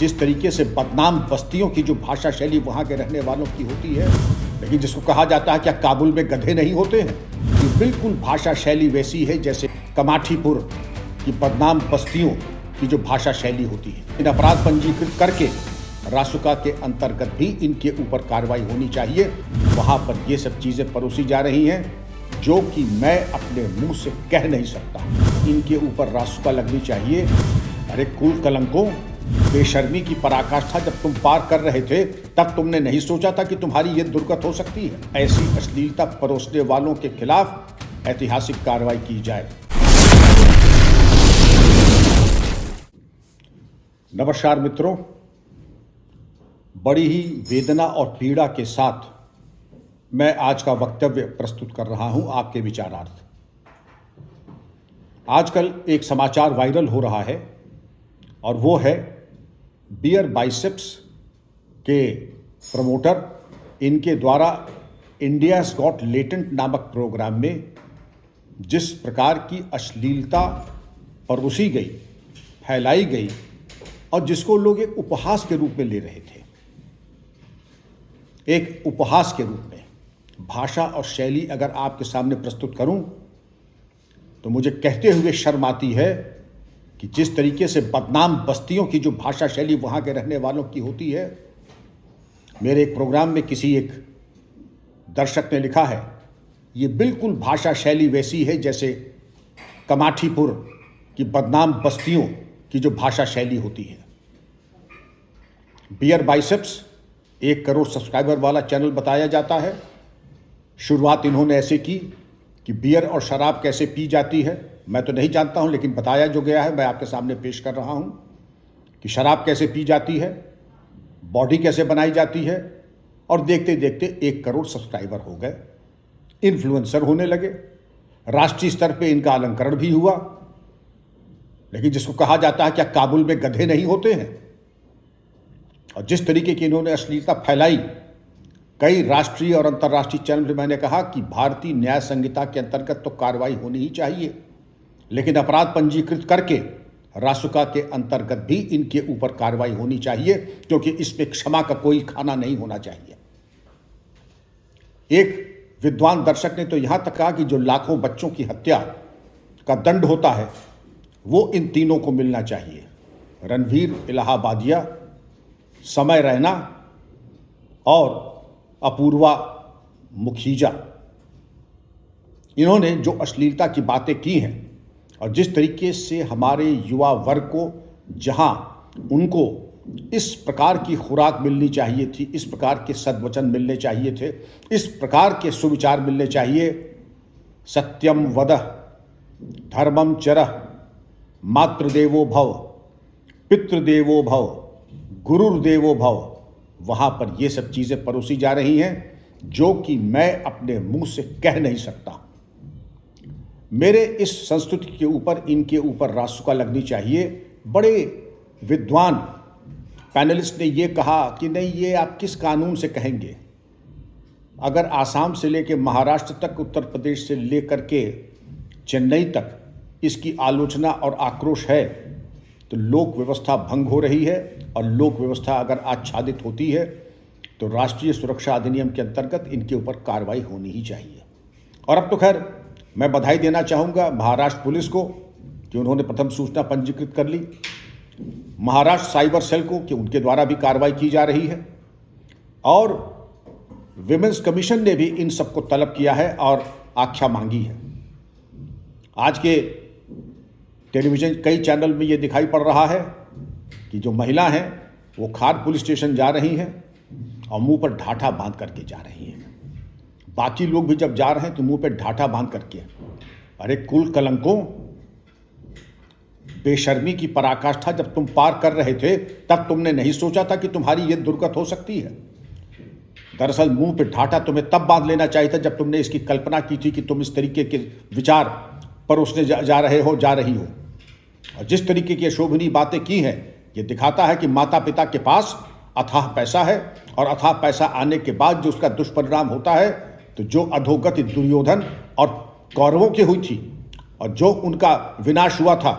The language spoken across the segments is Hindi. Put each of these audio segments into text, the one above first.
जिस तरीके से बदनाम बस्तियों की जो भाषा शैली वहाँ के रहने वालों की होती है, लेकिन जिसको कहा जाता है क्या काबुल में गधे नहीं होते हैं, ये बिल्कुल भाषा शैली वैसी है जैसे कमाठीपुर की बदनाम बस्तियों की जो भाषा शैली होती है। इन अपराध पंजीकृत करके रासुका के अंतर्गत भी इनके ऊपर कार्रवाई होनी चाहिए। वहाँ पर ये सब चीज़ें परोसी जा रही हैं जो कि मैं अपने मुंह से कह नहीं सकता। इनके ऊपर रासुका लगनी चाहिए। अरे कुल कलंकों, बेशर्मी की पराकाष्ठा जब तुम पार कर रहे थे तब तुमने नहीं सोचा था कि तुम्हारी ये दुर्गत हो सकती है। ऐसी अश्लीलता परोसने वालों के खिलाफ ऐतिहासिक कार्रवाई की जाए। नमस्कार मित्रों, बड़ी ही वेदना और पीड़ा के साथ मैं आज का वक्तव्य प्रस्तुत कर रहा हूं आपके विचारार्थ। आजकल एक समाचार वायरल हो रहा है और वो है बियर बाइसेप्स के प्रमोटर, इनके द्वारा इंडियाज़ गॉट लेटेंट नामक प्रोग्राम में जिस प्रकार की अश्लीलता परोसी गई, फैलाई गई और जिसको लोग एक उपहास के रूप में ले रहे थे, एक उपहास के रूप में भाषा और शैली अगर आपके सामने प्रस्तुत करूं तो मुझे कहते हुए शर्म आती है कि जिस तरीके से बदनाम बस्तियों की जो भाषा शैली वहाँ के रहने वालों की होती है। मेरे एक प्रोग्राम में किसी एक दर्शक ने लिखा है, ये बिल्कुल भाषा शैली वैसी है जैसे कमाठीपुर की बदनाम बस्तियों की जो भाषा शैली होती है। बियर बाइसेप्स 1 करोड़ सब्सक्राइबर वाला चैनल बताया जाता है। शुरुआत इन्होंने ऐसे की कि बियर और शराब कैसे पी जाती है, मैं तो नहीं जानता हूं, लेकिन बताया जो गया है मैं आपके सामने पेश कर रहा हूं कि शराब कैसे पी जाती है, बॉडी कैसे बनाई जाती है, और देखते देखते 1 करोड़ सब्सक्राइबर हो गए, इन्फ्लुएंसर होने लगे, राष्ट्रीय स्तर पे इनका अलंकरण भी हुआ। लेकिन जिसको कहा जाता है क्या काबुल में गधे नहीं होते हैं, और जिस तरीके की इन्होंने अश्लीलता फैलाई, कई राष्ट्रीय और अंतर्राष्ट्रीय चैनल में मैंने कहा कि भारतीय न्याय संहिता के अंतर्गत तो कार्रवाई होनी ही चाहिए, लेकिन अपराध पंजीकृत करके रासुका के अंतर्गत भी इनके ऊपर कार्रवाई होनी चाहिए, क्योंकि इसमें क्षमा का कोई खाना नहीं होना चाहिए। एक विद्वान दर्शक ने तो यहां तक कहा कि जो लाखों बच्चों की हत्या का दंड होता है वो इन तीनों को मिलना चाहिए, रणवीर इलाहाबादिया, समय रैना और अपूर्वा मुखीजा। इन्होंने जो अश्लीलता की बातें की हैं और जिस तरीके से हमारे युवा वर्ग को, जहां उनको इस प्रकार की खुराक मिलनी चाहिए थी, इस प्रकार के सद्वचन मिलने चाहिए थे, इस प्रकार के सुविचार मिलने चाहिए, सत्यम वदः, धर्मम चरः, मातृदेवो भव, पितृदेवो भव, गुरुर्देवो भव, वहाँ पर ये सब चीज़ें परोसी जा रही हैं जो कि मैं अपने मुंह से कह नहीं सकता। मेरे इस संस्कृति के ऊपर, इनके ऊपर रासुका लगनी चाहिए। बड़े विद्वान पैनलिस्ट ने ये कहा कि नहीं, ये आप किस कानून से कहेंगे। अगर आसाम से लेकर महाराष्ट्र तक, उत्तर प्रदेश से लेकर के चेन्नई तक इसकी आलोचना और आक्रोश है तो लोक व्यवस्था भंग हो रही है, और लोक व्यवस्था अगर आच्छादित होती है तो राष्ट्रीय सुरक्षा अधिनियम के अंतर्गत इनके ऊपर कार्रवाई होनी ही चाहिए। और अब तो खैर मैं बधाई देना चाहूँगा महाराष्ट्र पुलिस को कि उन्होंने प्रथम सूचना पंजीकृत कर ली, महाराष्ट्र साइबर सेल को कि उनके द्वारा भी कार्रवाई की जा रही है, और विमेंस कमीशन ने भी इन सबको तलब किया है और आख्या मांगी है। आज के टेलीविज़न कई चैनल में ये दिखाई पड़ रहा है कि जो महिला हैं वो खार पुलिस स्टेशन जा रही हैं और मुंह पर ढाठा बांध करके जा रही हैं। बाकी लोग भी जब जा रहे हैं तो मुंह पर ढाठा बांध करके। अरे कुल कलंकों, बेशर्मी की पराकाष्ठा जब तुम पार कर रहे थे तब तुमने नहीं सोचा था कि तुम्हारी ये दुर्गत हो सकती है। दरअसल मुंह पे ढाठा तुम्हें तब बांध लेना चाहिए था जब तुमने इसकी कल्पना की थी कि तुम इस तरीके के विचार परोसने जा रहे हो, जा रही हो। और जिस तरीके की शोभनीय बातें की हैं, ये दिखाता है कि माता पिता के पास अथाह पैसा है, और अथाह पैसा आने के बाद जो उसका दुष्परिणाम होता है, तो जो अधोगति दुर्योधन और कौरवों की हुई थी और जो उनका विनाश हुआ था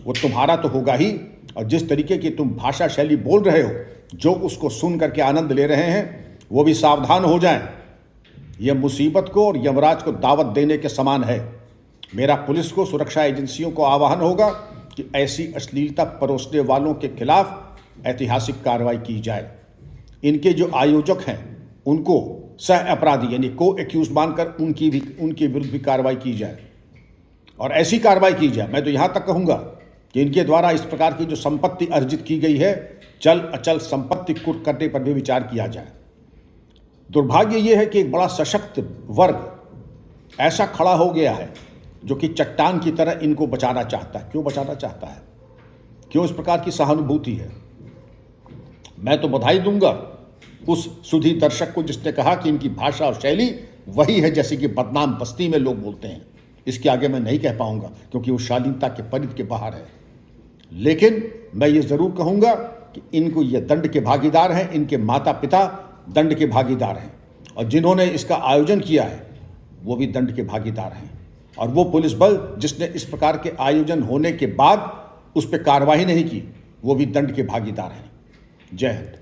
वो तुम्हारा तो होगा ही, और जिस तरीके की तुम भाषा शैली बोल रहे हो, जो उसको सुन करके आनंद ले रहे हैं वो भी सावधान हो जाएं। यह मुसीबत को और यमराज को दावत देने के समान है। मेरा पुलिस को, सुरक्षा एजेंसियों को आह्वान होगा कि ऐसी अश्लीलता परोसने वालों के खिलाफ ऐतिहासिक कार्रवाई की जाए। इनके जो आयोजक हैं उनको सह अपराधी यानी को एक्यूज मानकर उनके विरुद्ध भी कार्रवाई की जाए, और ऐसी कार्रवाई की जाए, मैं तो यहाँ तक कहूँगा कि इनके द्वारा इस प्रकार की जो संपत्ति अर्जित की गई है, चल अचल संपत्ति कुर्क करने पर भी विचार किया जाए। दुर्भाग्य ये है कि एक बड़ा सशक्त वर्ग ऐसा खड़ा हो गया है जो कि चट्टान की तरह इनको बचाना चाहता है। क्यों बचाना चाहता है? क्यों इस प्रकार की सहानुभूति है? मैं तो बधाई दूंगा उस सुधी दर्शक को जिसने कहा कि इनकी भाषा और शैली वही है जैसे कि बदनाम बस्ती में लोग बोलते हैं। इसके आगे मैं नहीं कह पाऊंगा क्योंकि वो शालीनता के परिध के बाहर है। लेकिन मैं ये ज़रूर कहूँगा कि इनको ये दंड के भागीदार हैं, इनके माता पिता दंड के भागीदार हैं, और जिन्होंने इसका आयोजन किया है वो भी दंड के भागीदार हैं, और वो पुलिस बल जिसने इस प्रकार के आयोजन होने के बाद उस पर कार्रवाई नहीं की वो भी दंड के भागीदार हैं। जय हिंद।